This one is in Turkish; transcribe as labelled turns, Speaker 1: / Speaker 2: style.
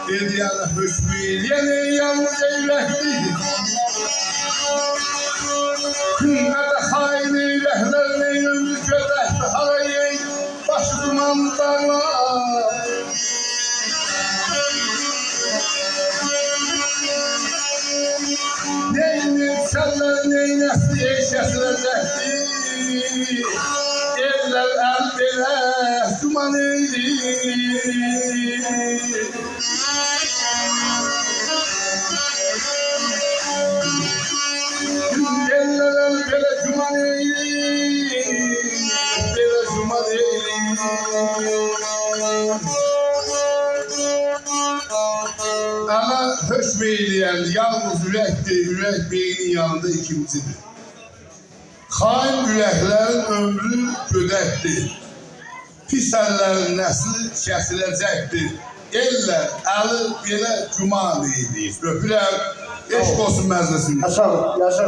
Speaker 1: Derya'da hüsmüyle yalnız eylekti. Kıngada hain eyleklerine ömür kötekti. Halayı başı dumanlarla. Neyini seller neynesi eşesilecekti. Eller el bile duman eyli. Eller bile duman eyli. Bile duman eyli. Ama höşmeyleyen yalnız yürektir, yürek beynin yanında ikincidir. Hain yüreklerin ömrü gödəkdir. Pis əllərin nəsli kəsiləcəkdir. Eller, əli belə güman edir. Öpürəm, eşq olsun məclisin.
Speaker 2: Yaşa, yaşa.